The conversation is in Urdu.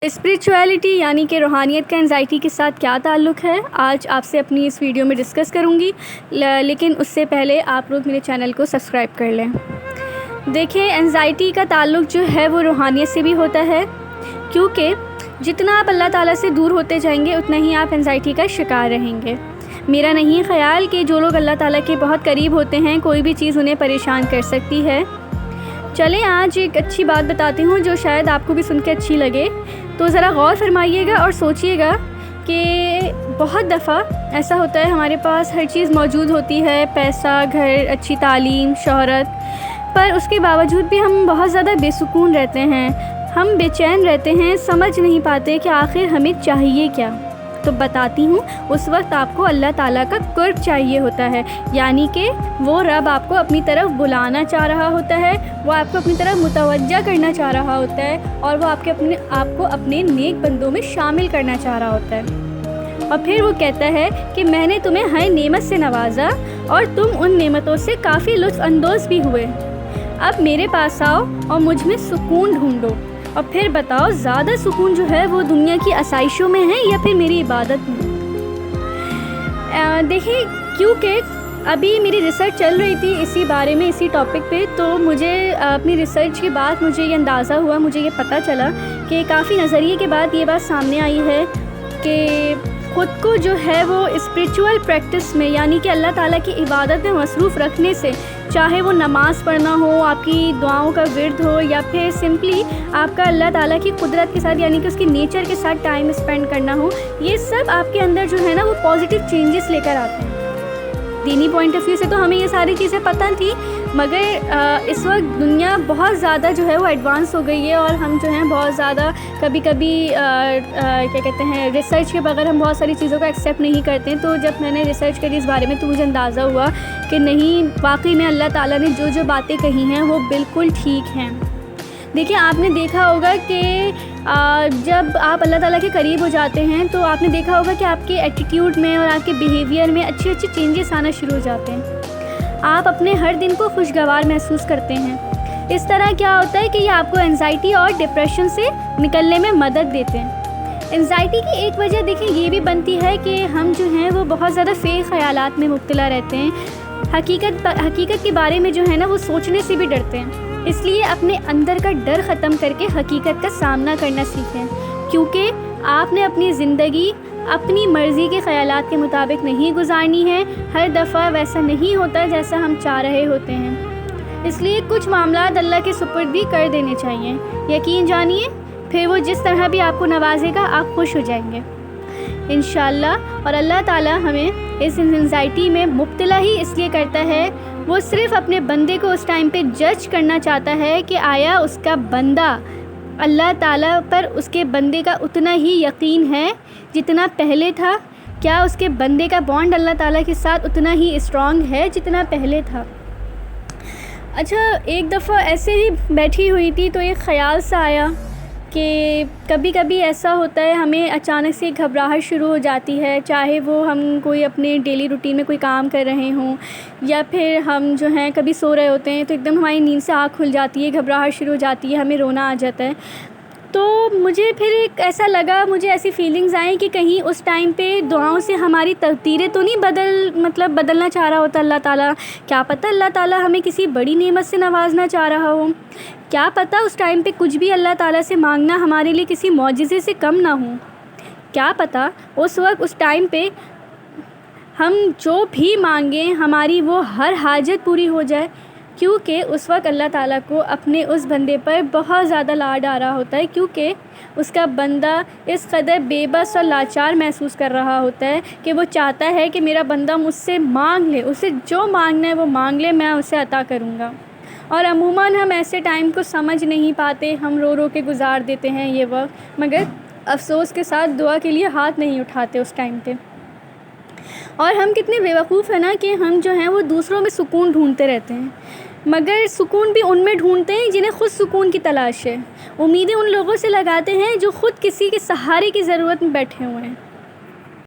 اسپریچویلٹی یعنی کہ روحانیت کا انزائٹی کے ساتھ کیا تعلق ہے، آج آپ سے اپنی اس ویڈیو میں ڈسکس کروں گی، لیکن اس سے پہلے آپ لوگ میرے چینل کو سبسکرائب کر لیں۔ دیکھیں، انزائٹی کا تعلق جو ہے وہ روحانیت سے بھی ہوتا ہے، کیونکہ جتنا آپ اللہ تعالیٰ سے دور ہوتے جائیں گے اتنا ہی آپ انزائٹی کا شکار رہیں گے۔ میرا نہیں خیال کہ جو لوگ اللہ تعالیٰ کے بہت قریب ہوتے ہیں کوئی بھی چیز انہیں پریشان کر سکتی ہے۔ چلیں آج ایک اچھی بات بتاتی ہوں جو شاید آپ کو بھی سن کے اچھی لگے، تو ذرا غور فرمائیے گا اور سوچئے گا کہ بہت دفعہ ایسا ہوتا ہے ہمارے پاس ہر چیز موجود ہوتی ہے، پیسہ، گھر، اچھی تعلیم، شہرت، پر اس کے باوجود بھی ہم بہت زیادہ بے سکون رہتے ہیں، ہم بے چین رہتے ہیں، سمجھ نہیں پاتے کہ آخر ہمیں چاہیے کیا۔ تو بتاتی ہوں، اس وقت آپ کو اللہ تعالیٰ کا قرب چاہیے ہوتا ہے، یعنی کہ وہ رب آپ کو اپنی طرف بلانا چاہ رہا ہوتا ہے، وہ آپ کو اپنی طرف متوجہ کرنا چاہ رہا ہوتا ہے، اور وہ آپ کو اپنے نیک بندوں میں شامل کرنا چاہ رہا ہوتا ہے۔ اور پھر وہ کہتا ہے کہ میں نے تمہیں ہر نعمت سے نوازا اور تم ان نعمتوں سے کافی لطف اندوز بھی ہوئے، اب میرے پاس آؤ اور مجھ میں سکون ڈھونڈو، اور پھر بتاؤ زیادہ سکون جو ہے وہ دنیا کی آسائشوں میں ہے یا پھر میری عبادت میں۔ دیکھیں، کیونکہ ابھی میری ریسرچ چل رہی تھی اسی بارے میں، اسی ٹاپک پہ، تو مجھے اپنی ریسرچ کے بعد مجھے یہ اندازہ ہوا، مجھے یہ پتہ چلا کہ کافی نظریے کے بعد یہ بات سامنے آئی ہے کہ خود کو جو ہے وہ اسپریچول پریکٹس میں، یعنی کہ اللہ تعالیٰ کی عبادت میں مصروف رکھنے سے، چاہے وہ نماز پڑھنا ہو، آپ کی دعاؤں کا ورد ہو، یا پھر سمپلی آپ کا اللہ تعالیٰ کی قدرت کے ساتھ یعنی کہ اس کی نیچر کے ساتھ ٹائم اسپینڈ کرنا ہو، یہ سب آپ کے اندر جو ہے نا وہ پازیٹیو چینجز لے کر آتے ہیں۔ دینی پوائنٹ آف ویو سے تو ہمیں یہ ساری چیزیں پتہ تھی، مگر اس وقت دنیا بہت زیادہ جو ہے وہ ایڈوانس ہو گئی ہے، اور ہم جو ہیں بہت زیادہ کبھی کیا کہتے ہیں، ریسرچ کے بغیر ہم بہت ساری چیزوں کو ایکسیپٹ نہیں کرتے ہیں۔ تو جب میں نے ریسرچ کری اس بارے میں تو مجھے اندازہ ہوا کہ نہیں، واقعی میں اللہ تعالیٰ نے جو باتیں کہی ہیں وہ بالکل ٹھیک ہیں۔ دیکھیں، آپ نے دیکھا ہوگا کہ جب آپ اللہ تعالیٰ کے قریب ہو جاتے ہیں تو آپ نے دیکھا ہوگا کہ آپ کے ایٹیٹیوڈ میں اور آپ کے بیہیویئر میں اچھے چینجز آنا شروع ہو جاتے ہیں، آپ اپنے ہر دن کو خوشگوار محسوس کرتے ہیں۔ اس طرح کیا ہوتا ہے کہ یہ آپ کو انزائٹی اور ڈپریشن سے نکلنے میں مدد دیتے ہیں۔ انزائٹی کی ایک وجہ دیکھیں یہ بھی بنتی ہے کہ ہم جو ہیں وہ بہت زیادہ فیک خیالات میں مبتلا رہتے ہیں، حقیقت کے بارے میں جو ہے نا وہ سوچنے سے بھی ڈرتے ہیں۔ اس لیے اپنے اندر کا ڈر ختم کر کے حقیقت کا سامنا کرنا سیکھیں، کیونکہ آپ نے اپنی زندگی اپنی مرضی کے خیالات کے مطابق نہیں گزارنی ہے، ہر دفعہ ویسا نہیں ہوتا جیسا ہم چاہ رہے ہوتے ہیں۔ اس لیے کچھ معاملات اللہ کے سپرد بھی کر دینے چاہیے، یقین جانیے پھر وہ جس طرح بھی آپ کو نوازے گا آپ خوش ہو جائیں گے انشاءاللہ۔ اور اللہ تعالیٰ ہمیں اس انزائٹی میں مبتلا ہی اس لیے کرتا ہے، وہ صرف اپنے بندے کو اس ٹائم پہ جج کرنا چاہتا ہے کہ آیا اس کا بندہ اللہ تعالیٰ پر اس کے بندے کا اتنا ہی یقین ہے جتنا پہلے تھا، کیا اس کے بندے کا بانڈ اللہ تعالیٰ کے ساتھ اتنا ہی اسٹرانگ ہے جتنا پہلے تھا۔ اچھا، ایک دفعہ ایسے ہی بیٹھی ہوئی تھی تو ایک خیال سا آیا کہ کبھی کبھی ایسا ہوتا ہے ہمیں اچانک سے گھبراہٹ شروع ہو جاتی ہے، چاہے وہ ہم کوئی اپنے ڈیلی روٹین میں کوئی کام کر رہے ہوں، یا پھر ہم جو ہیں کبھی سو رہے ہوتے ہیں تو ایک دم ہماری نیند سے آنکھ کھل جاتی ہے، گھبراہٹ شروع ہو جاتی ہے، ہمیں رونا آ جاتا ہے۔ تو مجھے پھر ایک ایسا لگا، مجھے ایسی فیلنگز آئیں کہ کہیں اس ٹائم پہ دعاؤں سے ہماری تقدیریں تو نہیں بدلنا چاہ رہا ہوتا اللہ تعالیٰ، کیا پتہ اللہ تعالیٰ ہمیں کسی بڑی نعمت سے نوازنا چاہ رہا ہو، کیا پتہ اس ٹائم پہ کچھ بھی اللہ تعالیٰ سے مانگنا ہمارے لیے کسی معجزے سے کم نہ ہو، کیا پتہ اس وقت اس ٹائم پہ ہم جو بھی مانگیں ہماری وہ ہر حاجت پوری ہو جائے، کیونکہ اس وقت اللہ تعالیٰ کو اپنے اس بندے پر بہت زیادہ لاڈ آ رہا ہوتا ہے، کیونکہ اس کا بندہ اس قدر بے بس اور لاچار محسوس کر رہا ہوتا ہے کہ وہ چاہتا ہے کہ میرا بندہ مجھ سے مانگ لے، اسے جو مانگنا ہے وہ مانگ لے، میں اسے عطا کروں گا۔ اور عموماً ہم ایسے ٹائم کو سمجھ نہیں پاتے، ہم رو رو کے گزار دیتے ہیں یہ وقت، مگر افسوس کے ساتھ دعا کے لیے ہاتھ نہیں اٹھاتے اس ٹائم پہ۔ اور ہم کتنے بیوقوف ہیں نا کہ ہم جو ہیں وہ دوسروں میں سکون ڈھونڈتے رہتے ہیں، مگر سکون بھی ان میں ڈھونڈتے ہیں جنہیں خود سکون کی تلاش ہے، امیدیں ان لوگوں سے لگاتے ہیں جو خود کسی کے سہارے کی ضرورت میں بیٹھے ہوئے ہیں۔